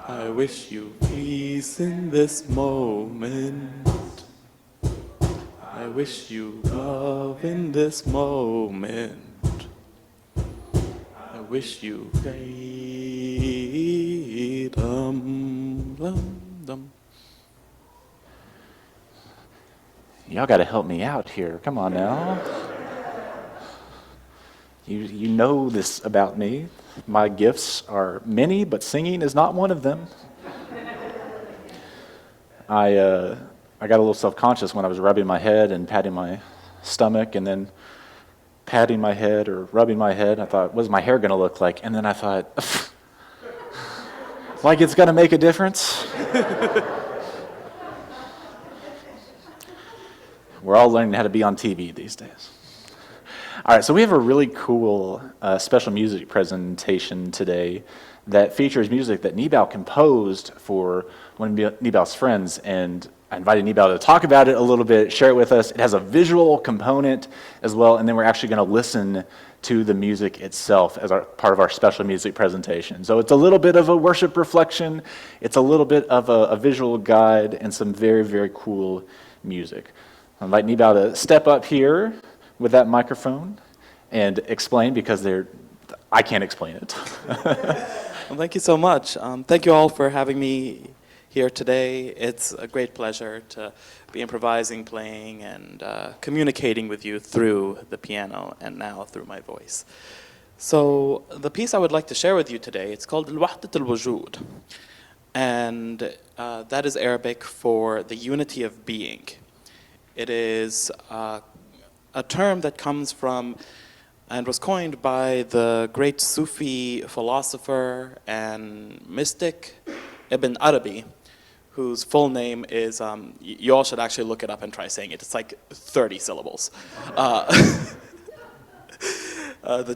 I wish you peace in this moment. I wish you love in this moment. I wish you freedom. Dum, dum. Y'all got to help me out here. Come on now. You know this about me. My gifts are many, but singing is not one of them. I got a little self-conscious when I was rubbing my head and patting my stomach and then patting my head or rubbing my head. I thought, what's my hair going to look like? And then I thought, like it's going to make a difference? We're all learning how to be on TV these days. All right, so we have a really cool special music presentation today that features music that Nibal composed for one of Nibal's friends, and I invited Nibal to talk about it a little bit, share it with us. It has a visual component as well, and then we're actually going to listen to the music itself as part of our special music presentation. So it's a little bit of a worship reflection, it's a little bit of a visual guide, and some very, very cool music. I invite Nibal to step up here with that microphone and explain, because I can't explain it. Well, thank you so much. Thank you all for having me here today. It's a great pleasure to be improvising, playing, and communicating with you through the piano and now through my voice. So the piece I would like to share with you today, it's called Al-Wahdat al-Wujud. And that is Arabic for the unity of being. It is a term that comes from and was coined by the great Sufi philosopher and mystic Ibn Arabi, whose full name is, you all should actually look it up and try saying it. It's like 30 syllables. The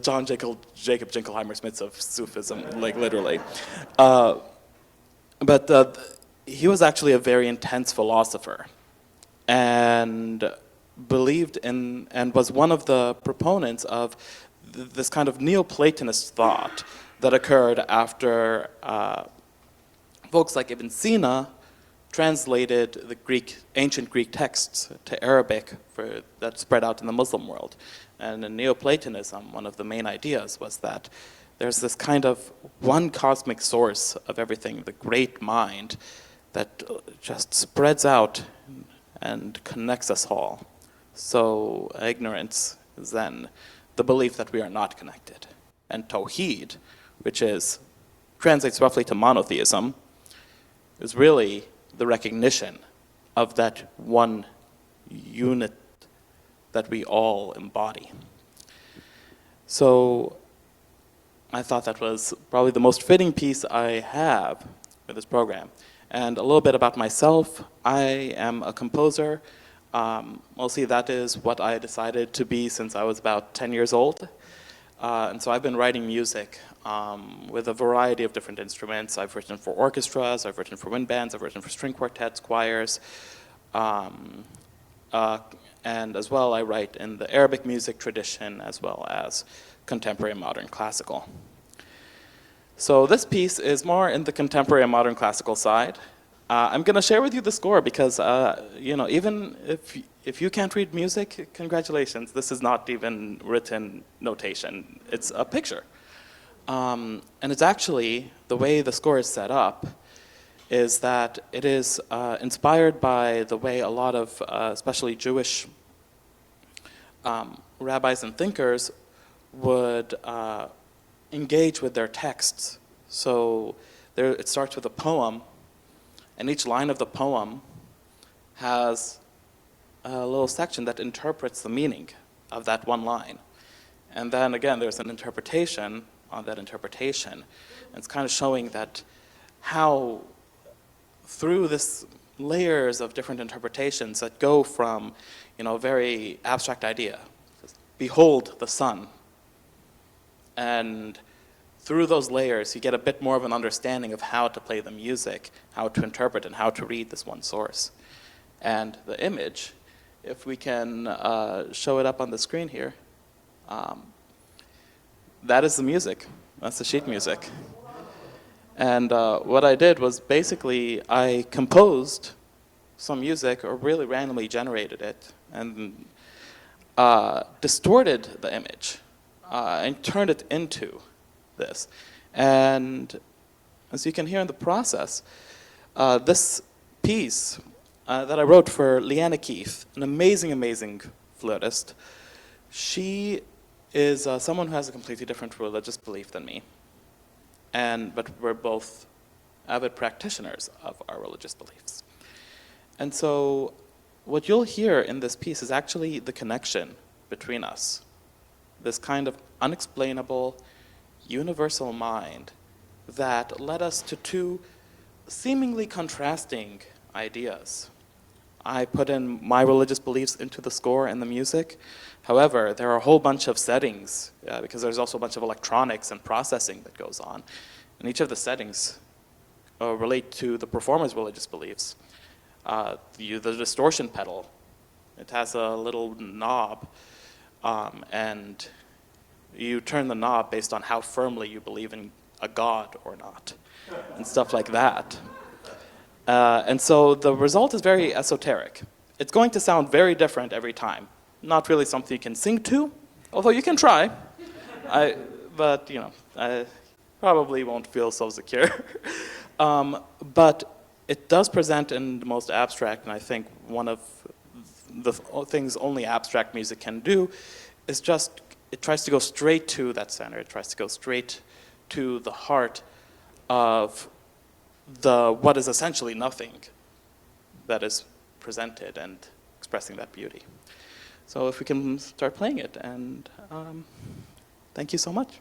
John Jacob Jingleheimer Smiths of Sufism, like literally. But he was actually a very intense philosopher, and believed in and was one of the proponents of this kind of Neoplatonist thought that occurred after folks like Ibn Sina translated the ancient Greek texts to Arabic that spread out in the Muslim world. And in Neoplatonism, one of the main ideas was that there's this kind of one cosmic source of everything, the great mind, that just spreads out and connects us all. So ignorance is then the belief that we are not connected. And Tawheed, which translates roughly to monotheism, is really the recognition of that one unit that we all embody. So I thought that was probably the most fitting piece I have for this program. And a little bit about myself. I am a composer. Mostly that is what I decided to be since I was about 10 years old. And so I've been writing music with a variety of different instruments. I've written for orchestras, I've written for wind bands, I've written for string quartets, choirs. And as well, I write in the Arabic music tradition as well as contemporary modern classical. So this piece is more in the contemporary and modern classical side. I'm going to share with you the score because, even if you can't read music, congratulations. This is not even written notation. It's a picture. And it's actually, the way the score is set up is that it is inspired by the way a lot of, especially Jewish rabbis and thinkers would engage with their texts. So it starts with a poem, and each line of the poem has a little section that interprets the meaning of that one line. And then again, there's an interpretation on that interpretation. And it's kind of showing that how through this layers of different interpretations that go from, a very abstract idea, behold the sun. And through those layers, you get a bit more of an understanding of how to play the music, how to interpret, and how to read this one source. And the image, if we can show it up on the screen here, that is the music. That's the sheet music. And what I did was basically I composed some music or really randomly generated it and distorted the image and turned it into this. And as you can hear in the process, this piece that I wrote for Leanna Keith, an amazing, amazing flautist, she is someone who has a completely different religious belief than me. But we're both avid practitioners of our religious beliefs. And so what you'll hear in this piece is actually the connection between us, this kind of unexplainable, universal mind that led us to two seemingly contrasting ideas. I put in my religious beliefs into the score and the music. However, there are a whole bunch of settings because there's also a bunch of electronics and processing that goes on. And each of the settings relate to the performer's religious beliefs. The distortion pedal, it has a little knob, and you turn the knob based on how firmly you believe in a god or not, and stuff like that. And so the result is very esoteric. It's going to sound very different every time. Not really something you can sing to, although you can try. But I probably won't feel so secure. But it does present in the most abstract, and I think one of the things only abstract music can do is just, it tries to go straight to that center. It tries to go straight to the heart of what is essentially nothing that is presented and expressing that beauty. So if we can start playing it, and thank you so much.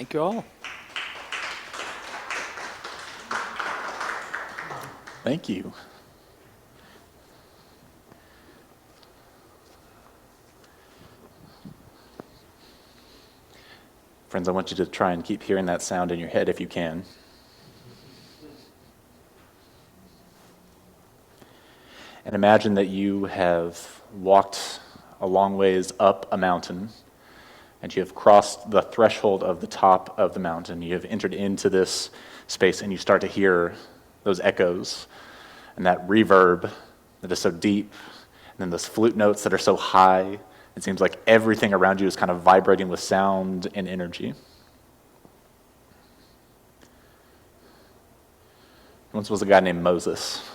Thank you all. Thank you. Friends, I want you to try and keep hearing that sound in your head if you can. And imagine that you have walked a long ways up a mountain, and you have crossed the threshold of the top of the mountain. You have entered into this space, and you start to hear those echoes and that reverb that is so deep, and then those flute notes that are so high. It seems like everything around you is kind of vibrating with sound and energy. Once was a guy named Moses.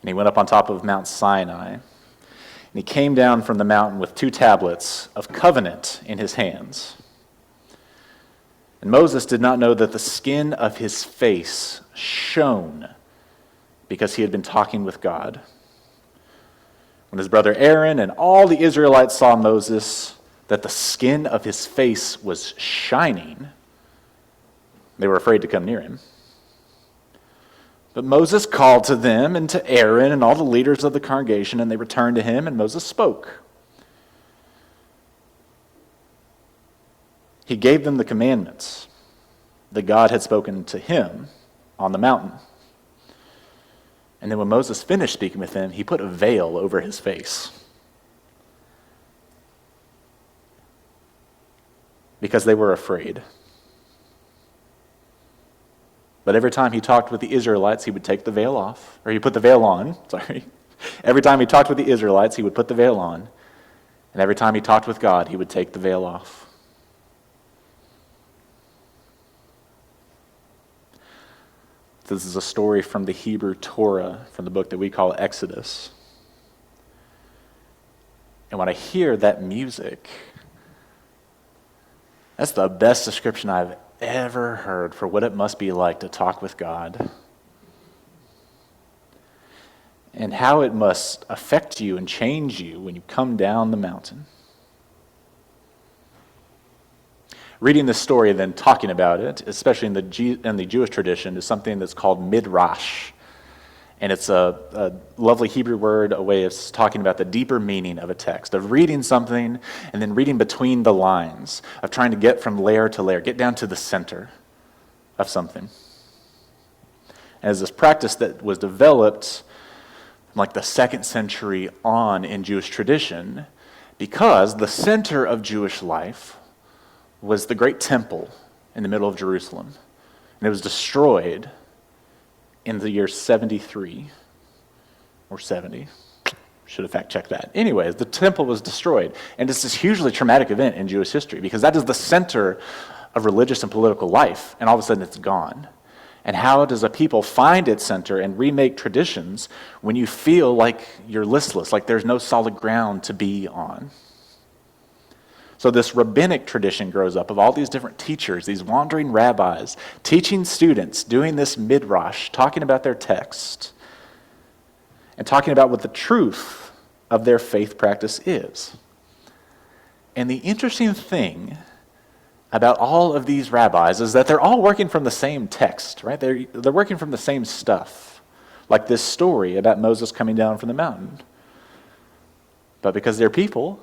And he went up on top of Mount Sinai. And he came down from the mountain with 2 tablets of covenant in his hands. And Moses did not know that the skin of his face shone because he had been talking with God. When his brother Aaron and all the Israelites saw Moses, that the skin of his face was shining, they were afraid to come near him. But Moses called to them and to Aaron and all the leaders of the congregation, and they returned to him, and Moses spoke. He gave them the commandments that God had spoken to him on the mountain. And then when Moses finished speaking with them, he put a veil over his face, because they were afraid. But every time he talked with the Israelites, he would take the veil off, or he put the veil on, sorry. Every time he talked with the Israelites, he would put the veil on. And every time he talked with God, he would take the veil off. This is a story from the Hebrew Torah, from the book that we call Exodus. And when I hear that music, that's the best description I've ever heard for what it must be like to talk with God, and how it must affect you and change you when you come down the mountain. Reading this story and then talking about it, especially in the Jewish tradition, is something that's called Midrash. And it's a lovely Hebrew word, a way of talking about the deeper meaning of a text, of reading something and then reading between the lines, of trying to get from layer to layer, get down to the center of something. As this practice that was developed from like the 2nd century on in Jewish tradition, because the center of Jewish life was the great temple in the middle of Jerusalem. And it was destroyed in the year 73 or 70. Should have fact-checked that. Anyways, the temple was destroyed. And it's this hugely traumatic event in Jewish history because that is the center of religious and political life, and all of a sudden it's gone. And how does a people find its center and remake traditions when you feel like you're listless, like there's no solid ground to be on? So this rabbinic tradition grows up of all these different teachers, these wandering rabbis, teaching students, doing this midrash, talking about their text, and talking about what the truth of their faith practice is. And the interesting thing about all of these rabbis is that they're all working from the same text, right? They're working from the same stuff, like this story about Moses coming down from the mountain. But because they're people,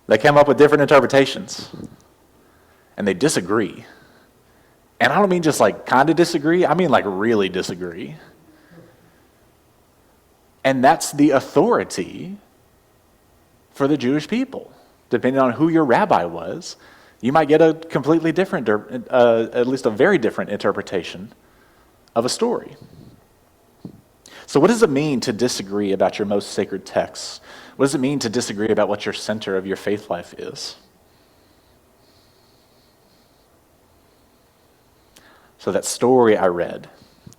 they come up with different interpretations, and they disagree. And I don't mean just like kind of disagree, I mean like really disagree. And that's the authority for the Jewish people. Depending on who your rabbi was, you might get a completely different, or at least a very different interpretation of a story. So what does it mean to disagree about your most sacred texts? What does it mean to disagree about what your center of your faith life is? So that story I read,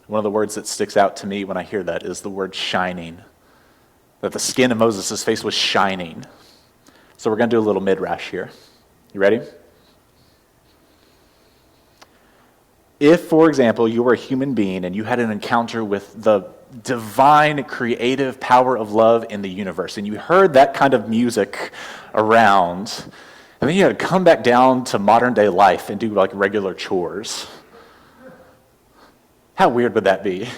one of the words that sticks out to me when I hear that is the word shining. That the skin of Moses' face was shining. So we're going to do a little midrash here. You ready? If, for example, you were a human being and you had an encounter with the divine creative power of love in the universe, and you heard that kind of music around, And then you had to come back down to modern day life and do like regular chores. How weird would that be?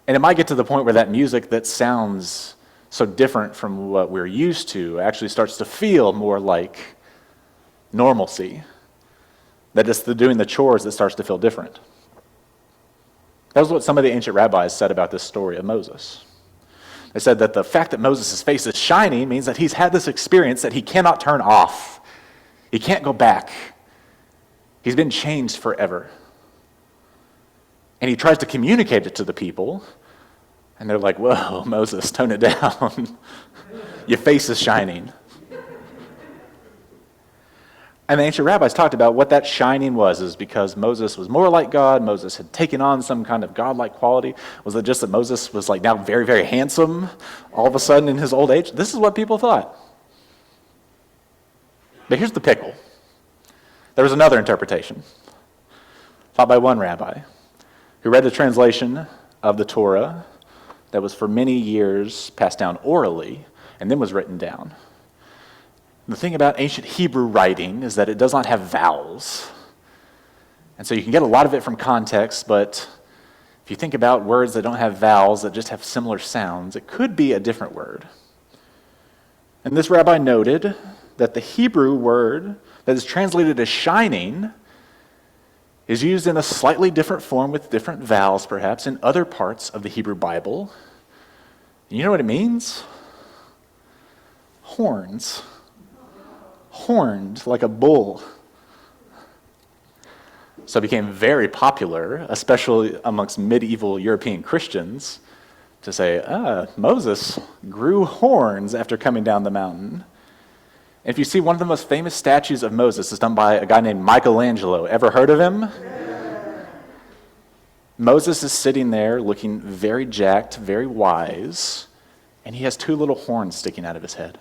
And it might get to the point where that music that sounds so different from what we're used to actually starts to feel more like normalcy. That it's the doing the chores that starts to feel different. That was what some of the ancient rabbis said about this story of Moses. They said that the fact that Moses' face is shining means that he's had this experience that he cannot turn off. He can't go back. He's been changed forever. And he tries to communicate it to the people, and they're like, whoa, Moses, tone it down. Your face is shining. And the ancient rabbis talked about what that shining was, is because Moses was more like God, Moses had taken on some kind of godlike quality. Was it just that Moses was like now very, very handsome all of a sudden in his old age? This is what people thought. But here's the pickle. There was another interpretation, taught by one rabbi, who read the translation of the Torah that was for many years passed down orally and then was written down. The thing about ancient Hebrew writing is that it does not have vowels. And so you can get a lot of it from context, but if you think about words that don't have vowels, that just have similar sounds, it could be a different word. And this rabbi noted that the Hebrew word that is translated as shining is used in a slightly different form with different vowels, perhaps, in other parts of the Hebrew Bible. And you know what it means? Horns. Horned, like a bull. So it became very popular, especially amongst medieval European Christians, to say, Moses grew horns after coming down the mountain. And if you see one of the most famous statues of Moses is done by a guy named Michelangelo. Ever heard of him? Yeah. Moses is sitting there looking very jacked, very wise, and he has two little horns sticking out of his head.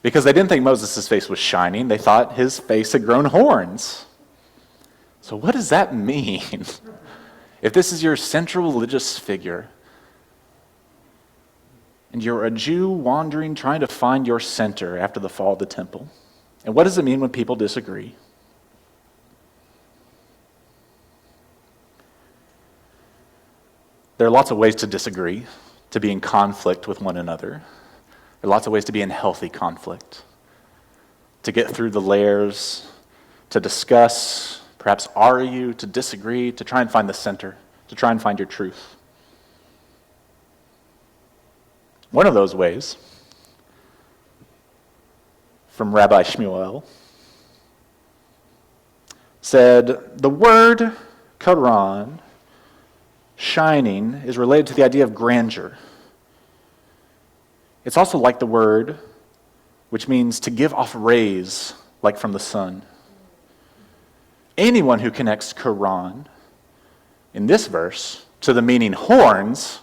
Because they didn't think Moses' face was shining, they thought his face had grown horns. So what does that mean? If this is your central religious figure, and you're a Jew wandering, trying to find your center after the fall of the temple, and what does it mean when people disagree? There are lots of ways to disagree, to be in conflict with one another. There are lots of ways to be in healthy conflict, to get through the layers, to discuss, perhaps argue, to disagree, to try and find the center, to try and find your truth. One of those ways, from Rabbi Shmuel, said, the word Quran, shining, is related to the idea of grandeur. It's also like the word, which means to give off rays, like from the sun. Anyone who connects Quran, in this verse, to the meaning horns,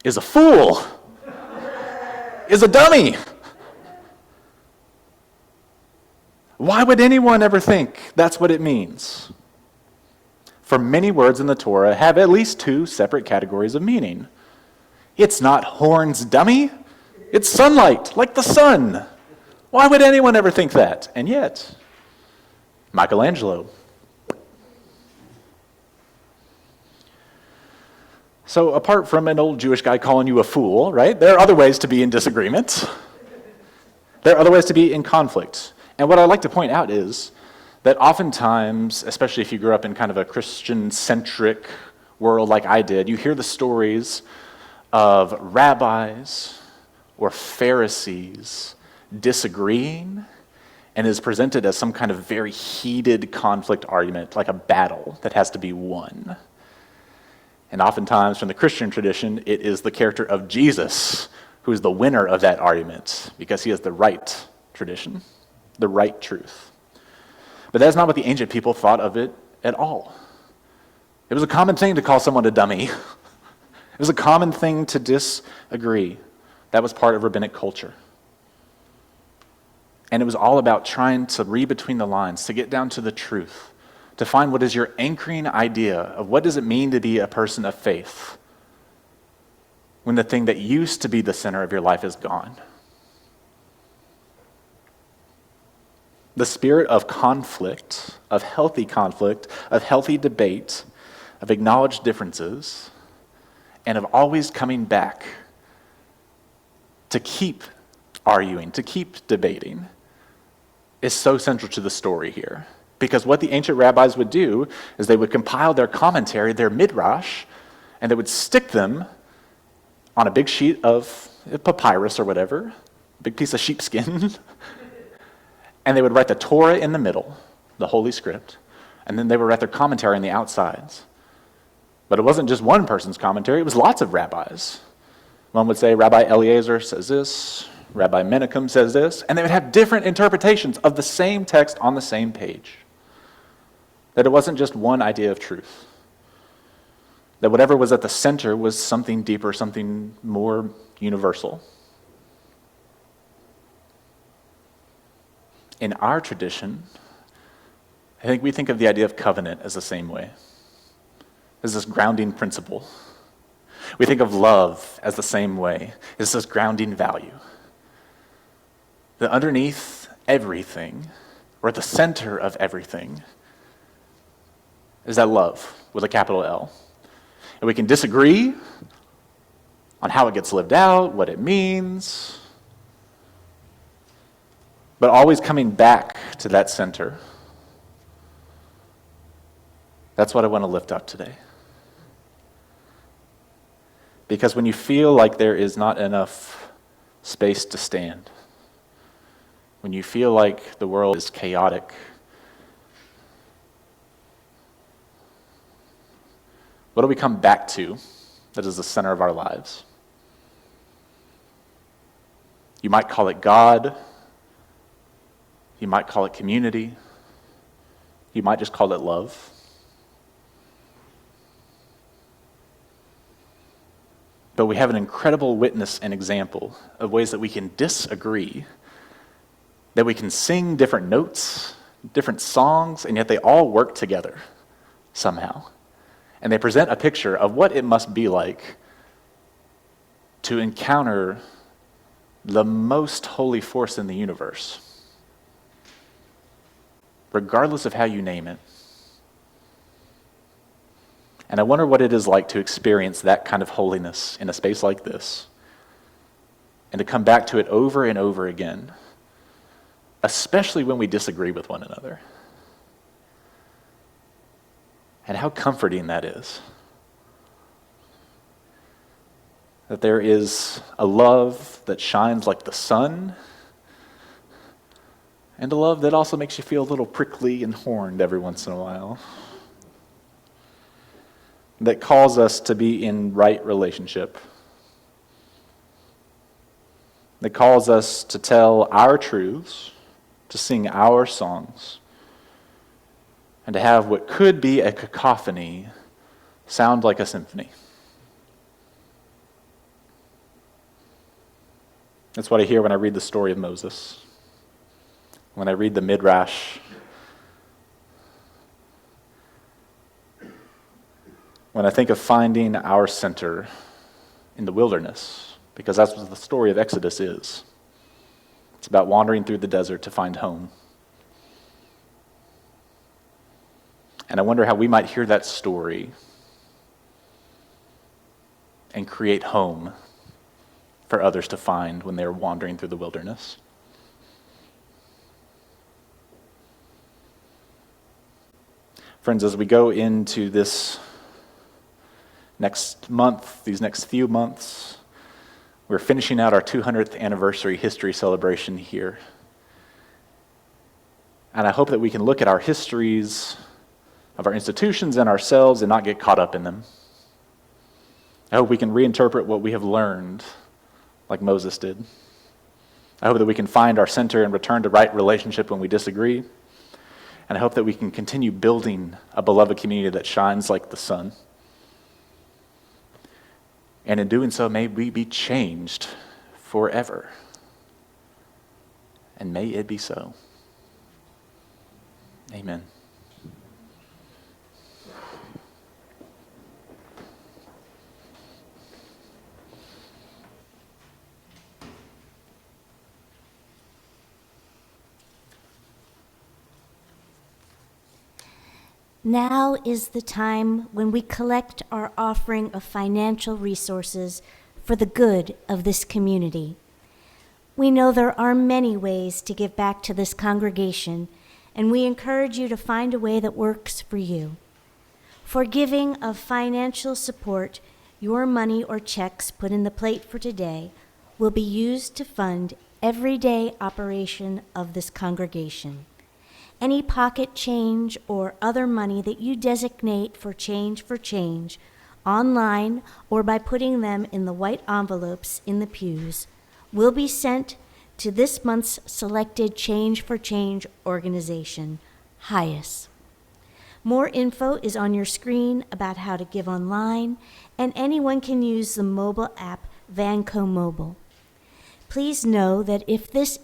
is a fool, is a dummy. Why would anyone ever think that's what it means? For many words in the Torah have at least two separate categories of meaning. It's not horns, dummy. It's sunlight, like the sun. Why would anyone ever think that? And yet, Michelangelo. So apart from an old Jewish guy calling you a fool, right, there are other ways to be in disagreement. There are other ways to be in conflict. And what I'd like to point out is that oftentimes, especially if you grew up in kind of a Christian-centric world like I did, you hear the stories of rabbis or Pharisees disagreeing, and is presented as some kind of very heated conflict argument, like a battle that has to be won. And oftentimes from the Christian tradition, it is the character of Jesus who is the winner of that argument, because he has the right tradition, the right truth. But that's not what the ancient people thought of it at all. It was a common thing to call someone a dummy. It was a common thing to disagree. That was part of rabbinic culture. And it was all about trying to read between the lines, to get down to the truth, to find what is your anchoring idea of what does it mean to be a person of faith. when the thing that used to be the center of your life is gone. The spirit of conflict, of healthy debate, of acknowledged differences, and of always coming back to keep arguing, to keep debating, is so central to the story here. Because what the ancient rabbis would do is they would compile their commentary, their Midrash, and they would stick them on a big sheet of papyrus or whatever, a big piece of sheepskin, and they would write the Torah in the middle, the Holy Script, and then they would write their commentary on the outsides. But it wasn't just one person's commentary, it was lots of rabbis. One would say, Rabbi Eliezer says this, Rabbi Menachem says this, and they would have different interpretations of the same text on the same page. That it wasn't just one idea of truth. That whatever was at the center was something deeper, something more universal. In our tradition, I think we think of the idea of covenant as the same way, as this grounding principle. We think of love as the same way, as this grounding value. That underneath everything, or at the center of everything, is that love with a capital L. And we can disagree on how it gets lived out, what it means, but always coming back to that center. That's what I want to lift up today. Because when you feel like there is not enough space to stand, when you feel like the world is chaotic, what do we come back to that is the center of our lives? You might call it God. You might call it community. You might just call it love. But we have an incredible witness and example of ways that we can disagree, that we can sing different notes, different songs, and yet they all work together somehow. And they present a picture of what it must be like to encounter the most holy force in the universe, regardless of how you name it. And I wonder what it is like to experience that kind of holiness in a space like this, and to come back to it over and over again, especially when we disagree with one another. And how comforting that is. That there is a love that shines like the sun, and a love that also makes you feel a little prickly and horned every once in a while. That calls us to be in right relationship. That calls us to tell our truths, to sing our songs, and to have what could be a cacophony sound like a symphony. That's what I hear when I read the story of Moses, when I read the Midrash, when I think of finding our center in the wilderness, because that's what the story of Exodus is. It's about wandering through the desert to find home. And I wonder how we might hear that story and create home for others to find when they're wandering through the wilderness. Friends, as we go into this next month, these next few months, we're finishing out our 200th anniversary history celebration here. And I hope that we can look at our histories of our institutions and ourselves and not get caught up in them. I hope we can reinterpret what we have learned like Moses did. I hope that we can find our center and return to right relationship when we disagree. And I hope that we can continue building a beloved community that shines like the sun. And in doing so, may we be changed forever. And may it be so. Amen. Now is the time when we collect our offering of financial resources for the good of this community. We know there are many ways to give back to this congregation, and we encourage you to find a way that works for you. For giving of financial support, your money or checks put in the plate for today will be used to fund everyday operation of this congregation. Any pocket change or other money that you designate for change, online or by putting them in the white envelopes in the pews, will be sent to this month's selected Change for Change organization, HIAS. More info is on your screen about how to give online, and anyone can use the mobile app Vanco Mobile. Please know that if this is